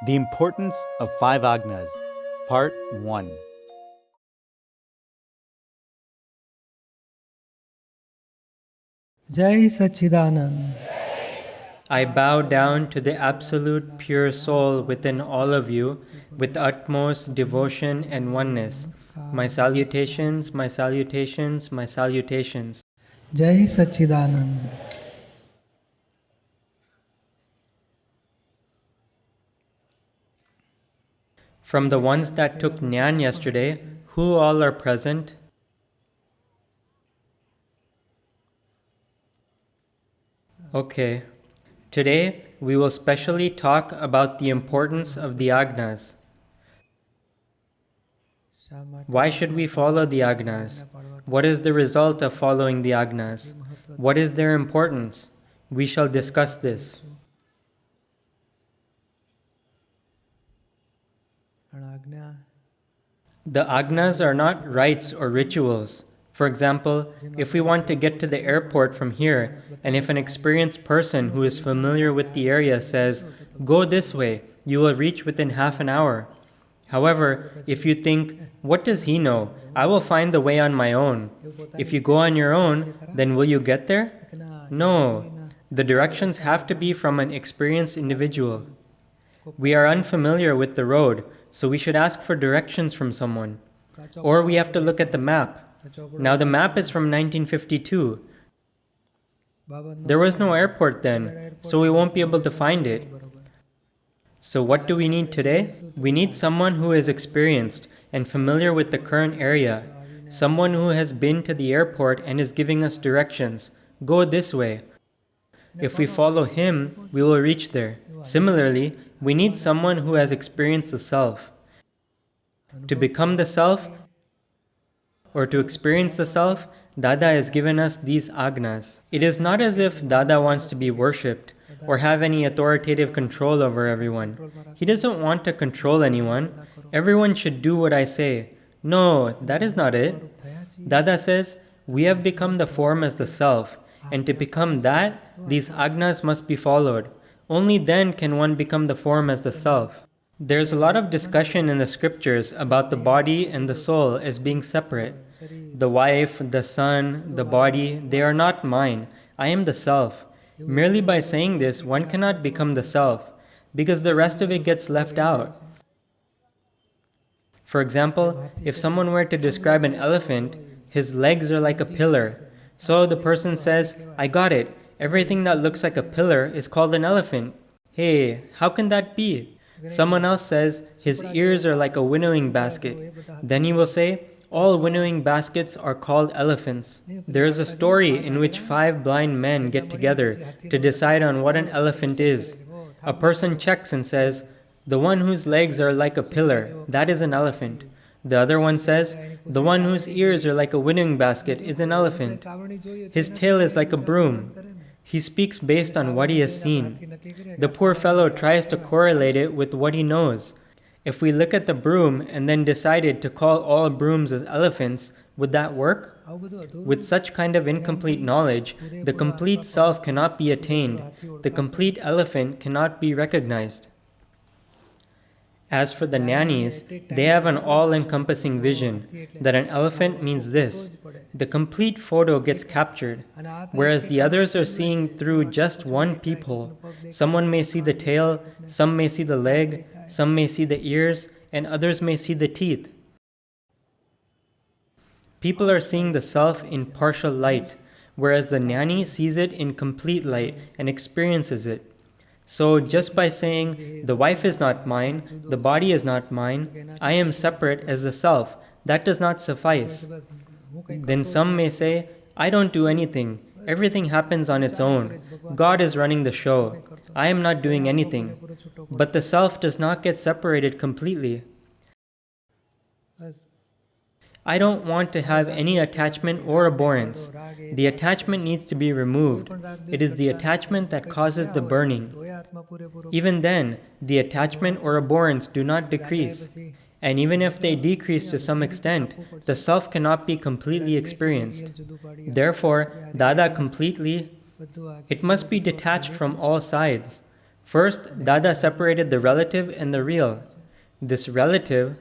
The Importance of Five Aagnas, Part-01. Jai Sachidanand. I bow down to the absolute pure soul within all of you with utmost devotion and oneness. My salutations, my salutations, my salutations. Jai Sachidanand. From the ones that took Gnan yesterday, who all are present? Okay. Today, we will specially talk about the importance of the Aagnas. Why should we follow the Aagnas? What is the result of following the Aagnas? What is their importance? We shall discuss this. The Aagnas are not rites or rituals. For example, if we want to get to the airport from here, and if an experienced person who is familiar with the area says, "Go this way, you will reach within half an hour." However, if you think, "What does he know? I will find the way on my own." If you go on your own, then will you get there? No. The directions have to be from an experienced individual. We are unfamiliar with the road, so we should ask for directions from someone. Or we have to look at the map. Now the map is from 1952. There was no airport then, so we won't be able to find it. So what do we need today? We need someone who is experienced and familiar with the current area, someone who has been to the airport and is giving us directions. Go this way. If we follow him, we will reach there. Similarly, we need someone who has experienced the self. To become the self, or to experience the self, Dada has given us these Aagnas. It is not as if Dada wants to be worshipped or have any authoritative control over everyone. He doesn't want to control anyone. Everyone should do what I say. No, that is not it. Dada says, we have become the form as the self, and to become that, these Aagnas must be followed. Only then can one become the form as the self. There's a lot of discussion in the scriptures about the body and the soul as being separate. The wife, the son, the body, they are not mine. I am the self. Merely by saying this, one cannot become the self, because the rest of it gets left out. For example, if someone were to describe an elephant, his legs are like a pillar. So the person says, I got it. Everything that looks like a pillar is called an elephant. Hey, how can that be? Someone else says, his ears are like a winnowing basket. Then he will say, all winnowing baskets are called elephants. There is a story in which 5 blind men get together to decide on what an elephant is. A person checks and says, the one whose legs are like a pillar, that is an elephant. The other one says, the one whose ears are like a winnowing basket is an elephant. His tail is like a broom. He speaks based on what he has seen. The poor fellow tries to correlate it with what he knows. If we look at the broom and then decided to call all brooms as elephants, would that work? With such kind of incomplete knowledge, the complete self cannot be attained. The complete elephant cannot be recognized. As for the gnanis, they have an all-encompassing vision, that an elephant means this. The complete photo gets captured, whereas the others are seeing through just one peephole. Someone may see the tail, some may see the leg, some may see the ears, and others may see the teeth. People are seeing the self in partial light, whereas the gnani sees it in complete light and experiences it. So just by saying, the wife is not mine, the body is not mine, I am separate as the self, that does not suffice. Then some may say, I don't do anything, everything happens on its own, God is running the show, I am not doing anything. But the self does not get separated completely. I don't want to have any attachment or abhorrence. The attachment needs to be removed. It is the attachment that causes the burning. Even then, the attachment or abhorrence do not decrease. And even if they decrease to some extent, the self cannot be completely experienced. Therefore, Dada completely, it must be detached from all sides. First, Dada separated the relative and the real. This relative,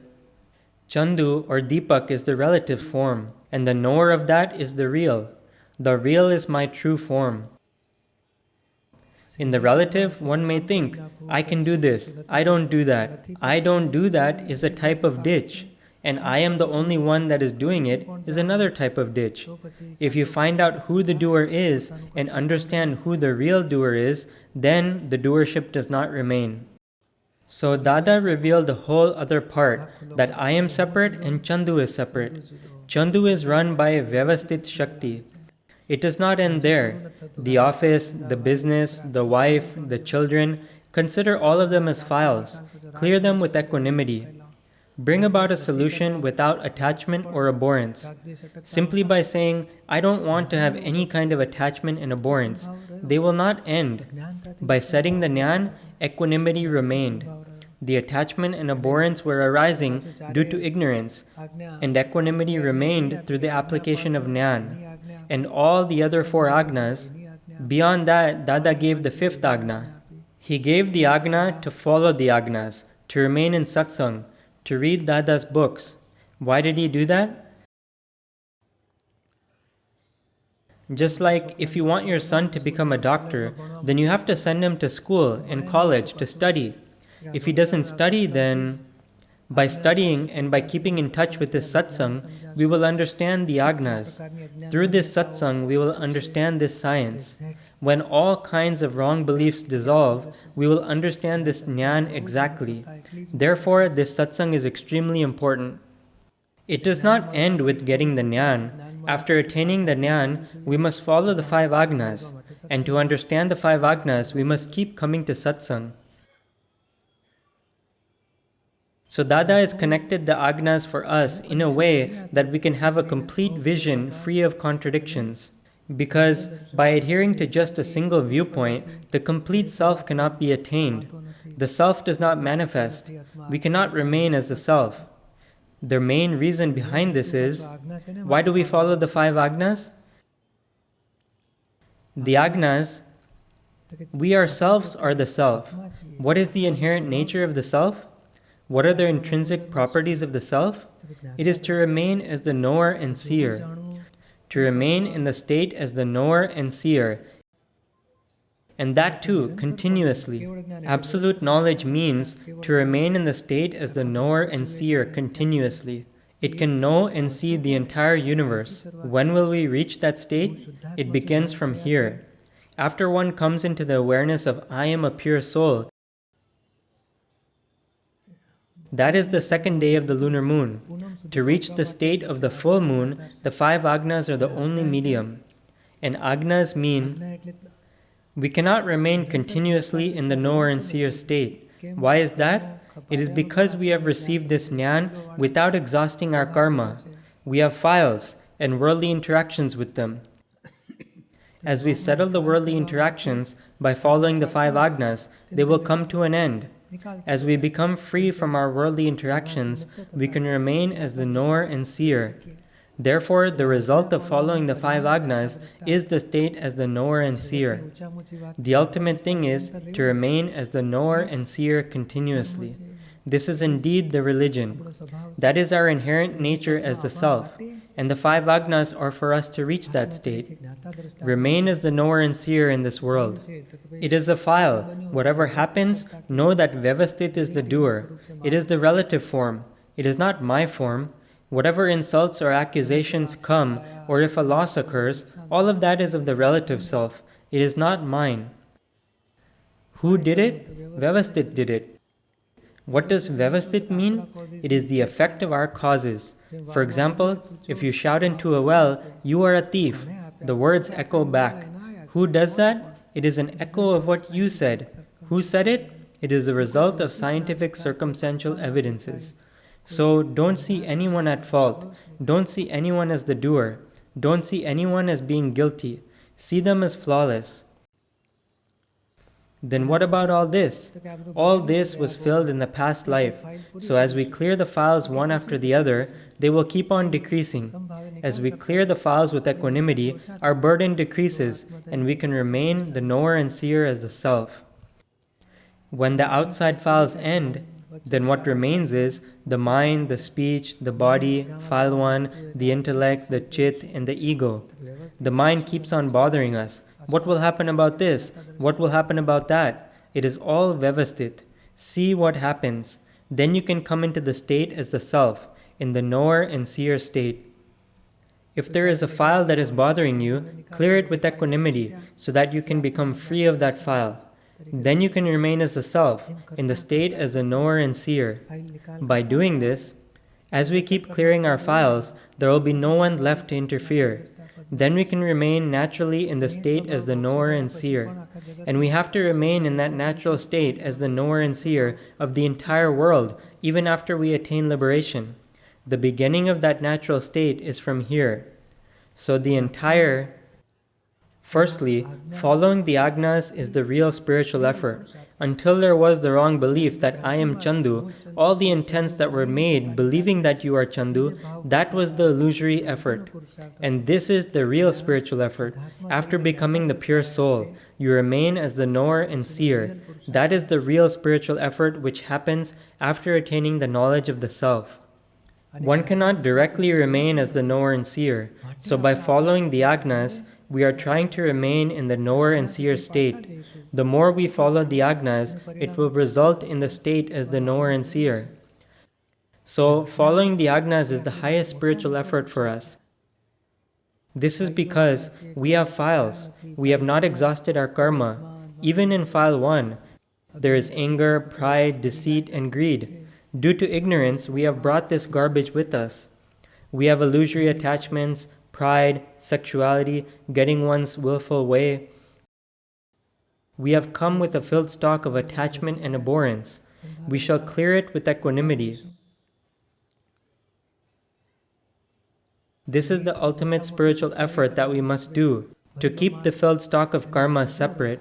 Chandu or Deepak, is the relative form, and the knower of that is the real. The real is my true form. In the relative, one may think, I can do this, I don't do that. I don't do that is a type of ditch, and I am the only one that is doing it is another type of ditch. If you find out who the doer is and understand who the real doer is, then the doership does not remain. So Dada revealed the whole other part, that I am separate and Chandu is separate. Chandu is run by a Vyavasthit Shakti. It does not end there. The office, the business, the wife, the children, consider all of them as files. Clear them with equanimity. Bring about a solution without attachment or abhorrence. Simply by saying, I don't want to have any kind of attachment and abhorrence, they will not end. By setting the Gnan, equanimity remained. The attachment and abhorrence were arising due to ignorance, and equanimity remained through the application of Gnan. And all the other 4 Aagnas, beyond that, Dada gave the 5th Aagna. He gave the Aagna to follow the Aagnas, to remain in satsang, to read Dada's books. Why did he do that? Just like if you want your son to become a doctor, then you have to send him to school and college to study. If he doesn't study, then by studying and by keeping in touch with this satsang, we will understand the Aagnas. Through this satsang, we will understand this science. When all kinds of wrong beliefs dissolve, we will understand this Gnan exactly. Therefore, this satsang is extremely important. It does not end with getting the Gnan. After attaining the Gnan, we must follow the 5 Aagnas. And to understand the 5 Aagnas, we must keep coming to satsang. So Dada has connected the Aagnas for us in a way that we can have a complete vision free of contradictions. Because by adhering to just a single viewpoint, the complete self cannot be attained. The self does not manifest. We cannot remain as the self. The main reason behind this is, why do we follow the 5 Aagnas? The Aagnas, we ourselves are the self. What is the inherent nature of the self? What are the intrinsic properties of the self? It is to remain as the knower and seer. To remain in the state as the knower and seer. And that too, continuously. Absolute knowledge means to remain in the state as the knower and seer continuously. It can know and see the entire universe. When will we reach that state? It begins from here. After one comes into the awareness of I am a pure soul, that is the 2nd day of the lunar moon. To reach the state of the full moon, the 5 Aagnas are the only medium. And Aagnas mean we cannot remain continuously in the knower and seer state. Why is that? It is because we have received this Gnan without exhausting our karma. We have files and worldly interactions with them. As we settle the worldly interactions by following the 5 Aagnas, they will come to an end. As we become free from our worldly interactions, we can remain as the knower and seer. Therefore, the result of following the 5 Aagnas is the state as the knower and seer. The ultimate thing is to remain as the knower and seer continuously. This is indeed the religion. That is our inherent nature as the self, and the 5 Aagnas are for us to reach that state. Remain as the knower and seer in this world. It is a file. Whatever happens, know that Vyavasthit is the doer. It is the relative form. It is not my form. Whatever insults or accusations come, or if a loss occurs, all of that is of the relative self. It is not mine. Who did it? Vyavasthit did it. What does Vyavasthit mean? It is the effect of our causes. For example, if you shout into a well, you are a thief, the words echo back. Who does that? It is an echo of what you said. Who said it? It is the result of scientific circumstantial evidences. So don't see anyone at fault. Don't see anyone as the doer. Don't see anyone as being guilty. See them as flawless. Then what about all this? All this was filled in the past life. So as we clear the files one after the other, they will keep on decreasing. As we clear the files with equanimity, our burden decreases, and we can remain the knower and seer as the self. When the outside files end, then what remains is the mind, the speech, the body, file 1, the intellect, the chit, and the ego. The mind keeps on bothering us. What will happen about this? What will happen about that? It is all vyavasthit. See what happens. Then you can come into the state as the self, in the knower and seer state. If there is a file that is bothering you, clear it with equanimity so that you can become free of that file. Then you can remain as the self, in the state as the knower and seer. By doing this, as we keep clearing our files, there will be no one left to interfere. Then we can remain naturally in the state as the knower and seer. And we have to remain in that natural state as the knower and seer of the entire world, even after we attain liberation. The beginning of that natural state is from here. So Firstly, following the Aagnas is the real spiritual effort. Until there was the wrong belief that I am Chandu, all the intents that were made believing that you are Chandu, that was the illusory effort. And this is the real spiritual effort. After becoming the pure soul, you remain as the knower and seer. That is the real spiritual effort which happens after attaining the knowledge of the self. One cannot directly remain as the knower and seer. So by following the Aagnas, we are trying to remain in the knower and seer state. The more we follow the Aagnas, it will result in the state as the knower and seer. So following the Aagnas is the highest spiritual effort for us. This is because we have files. We have not exhausted our karma. Even in file 1, there is anger, pride, deceit, and greed. Due to ignorance, we have brought this garbage with us. We have illusory attachments, pride, sexuality, getting one's willful way. We have come with a filled stock of attachment and abhorrence. We shall clear it with equanimity. This is the ultimate spiritual effort that we must do, to keep the filled stock of karma separate.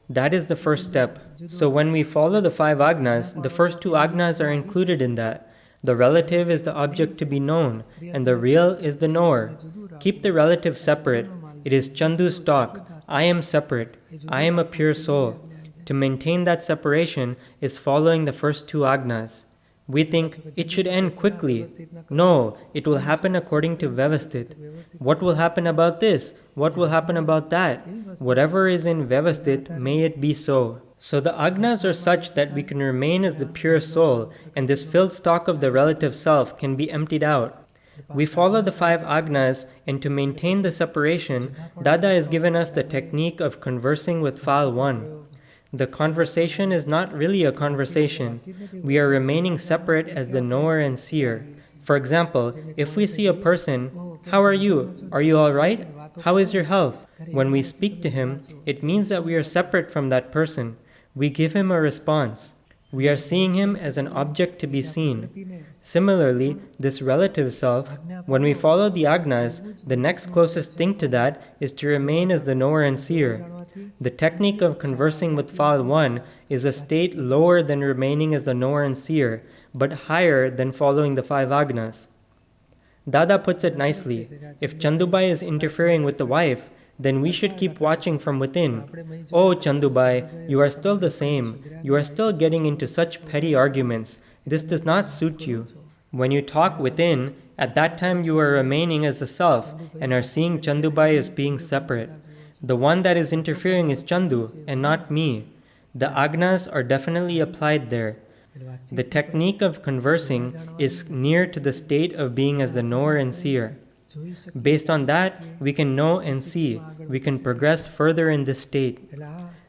That is the first step. So when we follow the 5 Aagnas, the first 2 Aagnas are included in that. The relative is the object to be known, and the real is the knower. Keep the relative separate. It is Chandu stock. I am separate. I am a pure soul. To maintain that separation is following the first 2 Aagnas. We think it should end quickly. No, it will happen according to vyavasthit. What will happen about this? What will happen about that? Whatever is in vyavasthit, may it be so. So the Aagnas are such that we can remain as the pure soul, and this filled stock of the relative self can be emptied out. We follow the 5 Aagnas, and to maintain the separation, Dada has given us the technique of conversing with file 1. The conversation is not really a conversation. We are remaining separate as the knower and seer. For example, if we see a person, how are you? Are you all right? How is your health? When we speak to him, it means that we are separate from that person. We give him a response. We are seeing him as an object to be seen. Similarly, this relative self, when we follow the Aagnas, the next closest thing to that is to remain as the knower and seer. The technique of conversing with file 1 is a state lower than remaining as the knower and seer, but higher than following the 5 Aagnas. Dada puts it nicely. If Chandubai is interfering with the wife, then we should keep watching from within. Oh, Chandubai, you are still the same. You are still getting into such petty arguments. This does not suit you. When you talk within, at that time you are remaining as the self and are seeing Chandubai as being separate. The one that is interfering is Chandu and not me. The Aagnas are definitely applied there. The technique of conversing is near to the state of being as the knower and seer. Based on that, we can know and see. We can progress further in this state.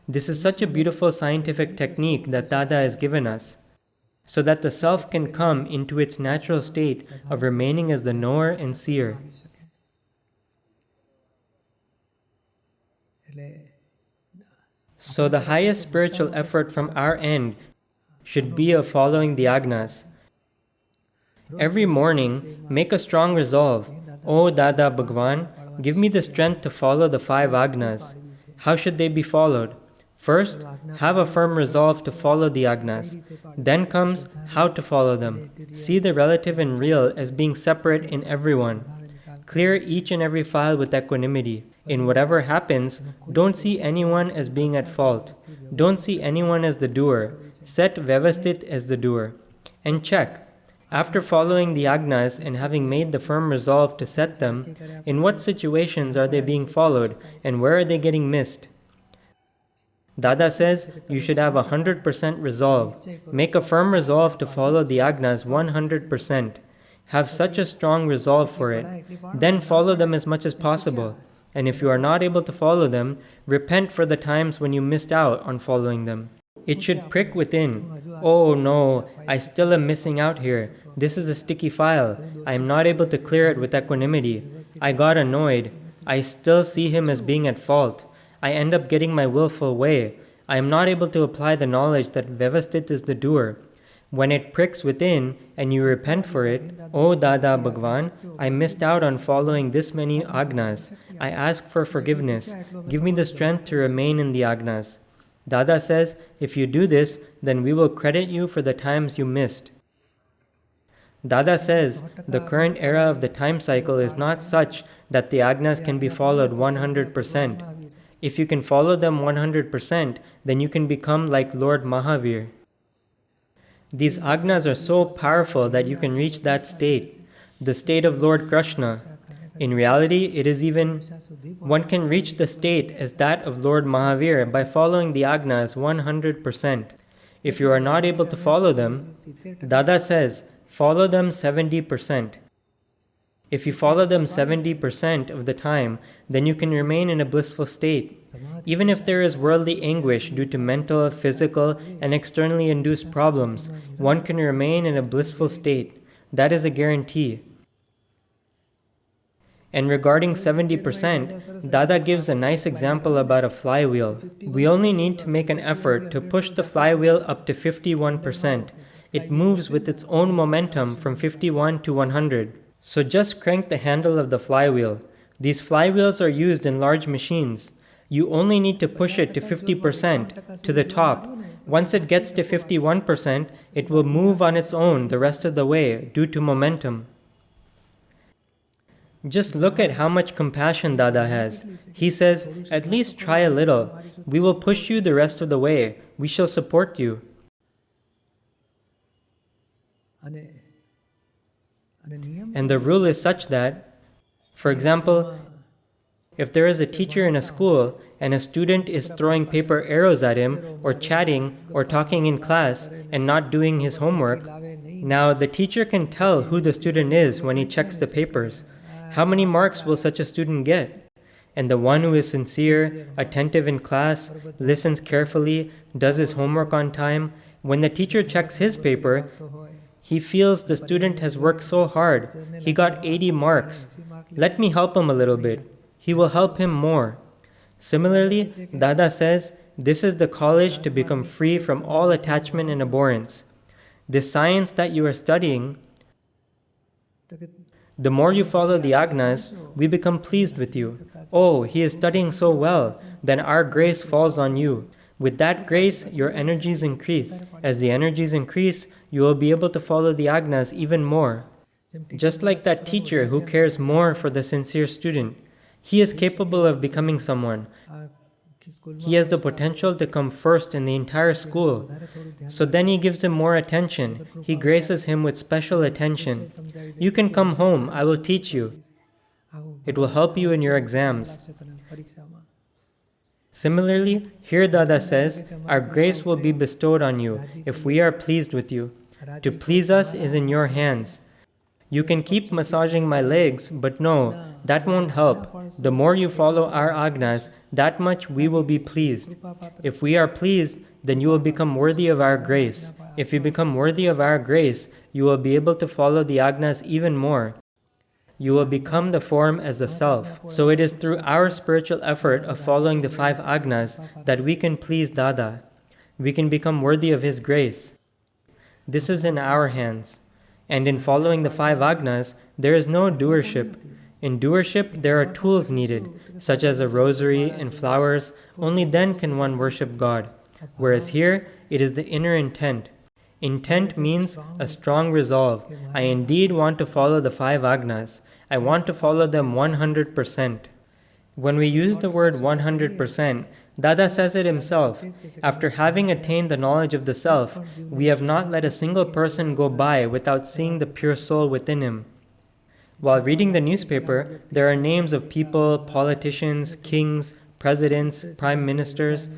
This is such a beautiful scientific technique that Dada has given us, so that the self can come into its natural state of remaining as the knower and seer. So the highest spiritual effort from our end should be of following the Aagnas. Every morning, make a strong resolve. O Dada Bhagwan, give me the strength to follow the 5 Aagnas. How should they be followed? First, have a firm resolve to follow the Aagnas. Then comes how to follow them. See the relative and real as being separate in everyone. Clear each and every file with equanimity. In whatever happens, don't see anyone as being at fault. Don't see anyone as the doer. Set Vyavasthit as the doer. And check. After following the Aagnas and having made the firm resolve to set them, in what situations are they being followed and where are they getting missed? Dada says you should have 100% resolve. Make a firm resolve to follow the Aagnas 100%. Have such a strong resolve for it. Then follow them as much as possible. And if you are not able to follow them, repent for the times when you missed out on following them. It should prick within. Oh no, I still am missing out here. This is a sticky file. I am not able to clear it with equanimity. I got annoyed. I still see him as being at fault. I end up getting my willful way. I am not able to apply the knowledge that Vyavasthit is the doer. When it pricks within and you repent for it, oh Dada Bhagwan, I missed out on following this many Aagnas. I ask for forgiveness. Give me the strength to remain in the Aagnas. Dada says, if you do this, then we will credit you for the times you missed. Dada says, the current era of the time cycle is not such that the Aagnas can be followed 100%. If you can follow them 100%, then you can become like Lord Mahavir. These Aagnas are so powerful that you can reach that state, the state of Lord Krishna. In reality, it is even, one can reach the state as that of Lord Mahavir by following the Aagnas 100%. If you are not able to follow them, Dada says, follow them 70%. If you follow them 70% of the time, then you can remain in a blissful state. Even if there is worldly anguish due to mental, physical, and externally induced problems, one can remain in a blissful state. That is a guarantee. And regarding 70%, Dada gives a nice example about a flywheel. We only need to make an effort to push the flywheel up to 51%. It moves with its own momentum from 51 to 100. So just crank the handle of the flywheel. These flywheels are used in large machines. You only need to push it to 50%, to the top. Once it gets to 51%, it will move on its own the rest of the way due to momentum. Just look at how much compassion Dada has. He says, at least try a little. We will push you the rest of the way. We shall support you. And the rule is such that, for example, if there is a teacher in a school and a student is throwing paper arrows at him or chatting or talking in class and not doing his homework, now the teacher can tell who the student is when he checks the papers. How many marks will such a student get? And the one who is sincere, attentive in class, listens carefully, does his homework on time, when the teacher checks his paper, he feels the student has worked so hard. He got 80 marks. Let me help him a little bit. He will help him more. Similarly, Dada says, this is the college to become free from all attachment and abhorrence. This science that you are studying, the more you follow the Aagnas, we become pleased with you. Oh, he is studying so well, then our grace falls on you. With that grace, your energies increase. As the energies increase, you will be able to follow the Aagnas even more. Just like that teacher who cares more for the sincere student, he is capable of becoming someone. He has the potential to come first in the entire school. So then he gives him more attention. He graces him with special attention. You can come home, I will teach you. It will help you in your exams. Similarly, here Dada says, our grace will be bestowed on you if we are pleased with you. To please us is in your hands. You can keep massaging my legs, but no, that won't help. The more you follow our Aagnas, that much we will be pleased. If we are pleased, then you will become worthy of our grace. If you become worthy of our grace, you will be able to follow the Aagnas even more. You will become the form as a self. So it is through our spiritual effort of following the 5 Aagnas that we can please Dada. We can become worthy of his grace. This is in our hands. And in following the 5 Aagnas, there is no doership. In doership, there are tools needed, such as a rosary and flowers. Only then can one worship God. Whereas here, it is the inner intent. Intent means a strong resolve. I indeed want to follow the 5 Aagnas. I want to follow them 100%. When we use the word 100%, Dada says it himself. After having attained the knowledge of the self, we have not let a single person go by without seeing the pure soul within him. While reading the newspaper, there are names of people, politicians, kings, presidents, prime ministers.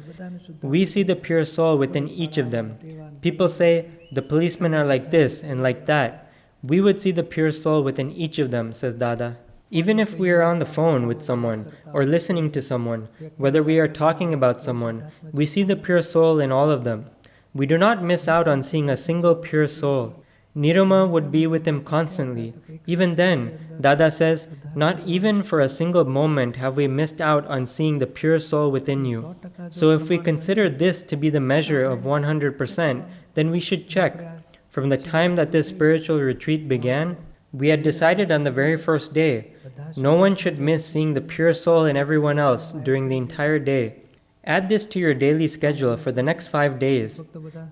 We see the pure soul within each of them. People say, the policemen are like this and like that. We would see the pure soul within each of them, says Dada. Even if we are on the phone with someone or listening to someone, whether we are talking about someone, we see the pure soul in all of them. We do not miss out on seeing a single pure soul. Niruma would be with him constantly. Even then, Dada says, not even for a single moment have we missed out on seeing the pure soul within you. So if we consider this to be the measure of 100%, then we should check. From the time that this spiritual retreat began, we had decided on the very first day, no one should miss seeing the pure soul in everyone else during the entire day. Add this to your daily schedule for the next 5 days.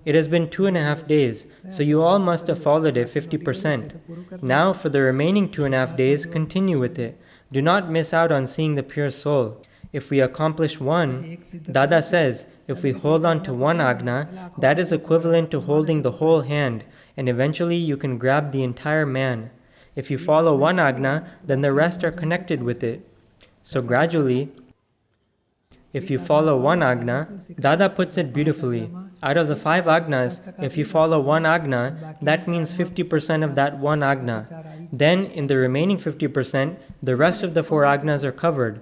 It has been 2.5 days, so you all must have followed it 50%. Now for the remaining 2.5 days, continue with it. Do not miss out on seeing the pure soul. If we accomplish one, Dada says, if we hold on to one Aagna, that is equivalent to holding the whole hand, and eventually you can grab the entire man. If you follow one Aagna, then the rest are connected with it. So gradually, if you follow one Aagna, Dada puts it beautifully. Out of the 5 Aagnas, if you follow one Aagna, that means 50% of that one Aagna. Then, in the remaining 50%, the rest of the 4 Aagnas are covered.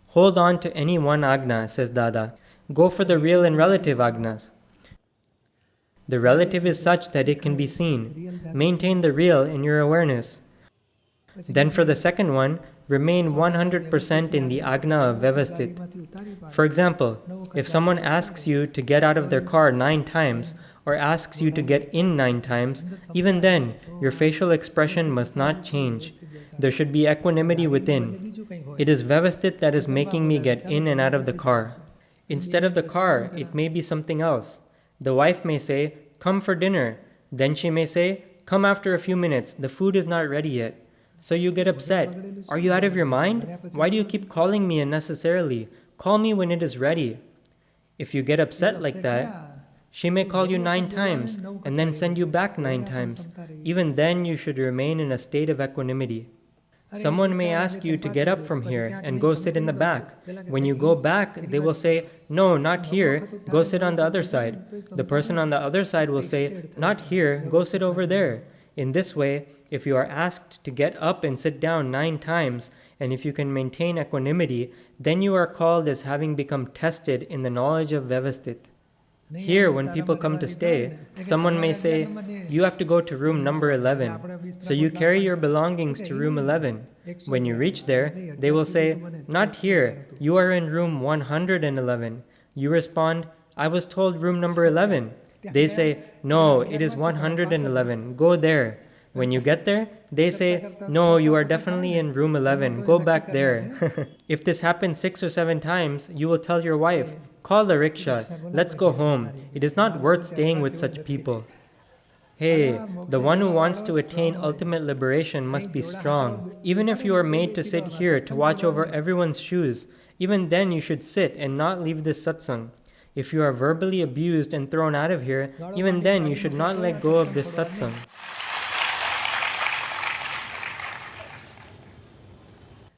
Hold on to any one Aagna, says Dada. Go for the real and relative Aagnas. The relative is such that it can be seen. Maintain the real in your awareness. Then for the second one, remain 100% in the Aagna of Vyavasthit. For example, if someone asks you to get out of their car 9 times, or asks you to get in 9 times, even then, your facial expression must not change. There should be equanimity within. It is Vyavasthit that is making me get in and out of the car. Instead of the car, it may be something else. The wife may say, come for dinner. Then she may say, come after a few minutes, the food is not ready yet. So you get upset. Are you out of your mind? Why do you keep calling me unnecessarily? Call me when it is ready. If you get upset like that, she may call you 9 times and then send you back 9 times. Even then you should remain in a state of equanimity. Someone may ask you to get up from here and go sit in the back. When you go back, they will say, no, not here, go sit on the other side. The person on the other side will say, not here, go sit over there. In this way, if you are asked to get up and sit down 9 times, and if you can maintain equanimity, then you are called as having become tested in the knowledge of Vyavasthit. Here, when people come to stay, someone may say, you have to go to room number 11. So you carry your belongings to room 11. When you reach there, they will say, not here, you are in room 111. You respond, I was told room number 11. They say, no, it is 111, go there. When you get there, they say, no, you are definitely in room 11, go back there. If this happens 6 or 7 times, you will tell your wife, call the rickshaw, let's go home. It is not worth staying with such people. Hey, the one who wants to attain ultimate liberation must be strong. Even if you are made to sit here to watch over everyone's shoes, even then you should sit and not leave this satsang. If you are verbally abused and thrown out of here, even then you should not let go of this satsang.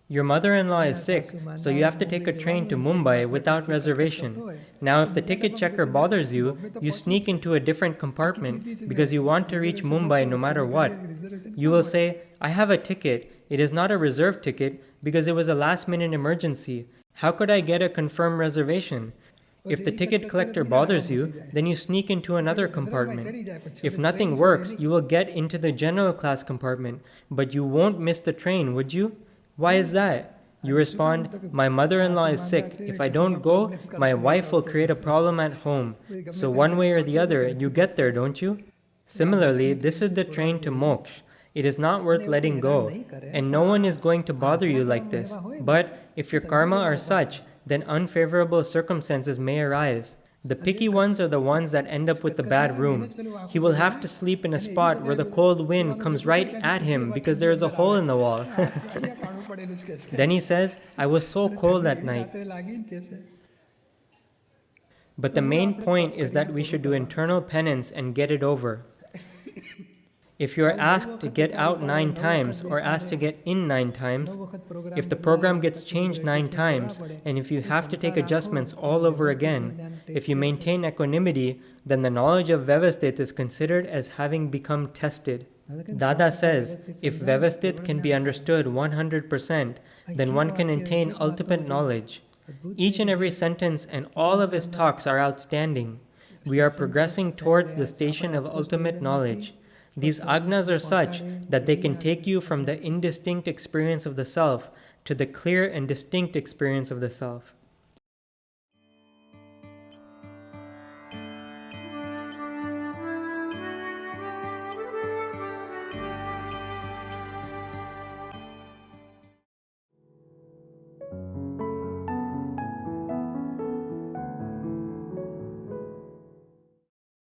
Your mother-in-law is sick, so you have to take a train to Mumbai without reservation. Now, if the ticket checker bothers you, you sneak into a different compartment because you want to reach Mumbai no matter what. You will say, I have a ticket. It is not a reserved ticket because it was a last-minute emergency. How could I get a confirmed reservation? If the ticket collector bothers you, then you sneak into another compartment. If nothing works, you will get into the general class compartment, but you won't miss the train, would you? Why is that? You respond, my mother-in-law is sick. If I don't go, my wife will create a problem at home. So one way or the other, you get there, don't you? Similarly, this is the train to moksha. It is not worth letting go, and no one is going to bother you like this. But if your karma are such, then unfavorable circumstances may arise. The picky ones are the ones that end up with the bad room. He will have to sleep in a spot where the cold wind comes right at him because there is a hole in the wall. Then he says, I was so cold that night. But the main point is that we should do internal penance and get it over. If you are asked to get out 9 times or asked to get in 9 times, if the program gets changed 9 times, and if you have to take adjustments all over again, if you maintain equanimity, then the knowledge of Vyavasthit is considered as having become tested. Dada says, if Vyavasthit can be understood 100%, then one can attain ultimate knowledge. Each and every sentence and all of his talks are outstanding. We are progressing towards the station of ultimate knowledge. These Aagnas are such that they can take you from the indistinct experience of the self to the clear and distinct experience of the self.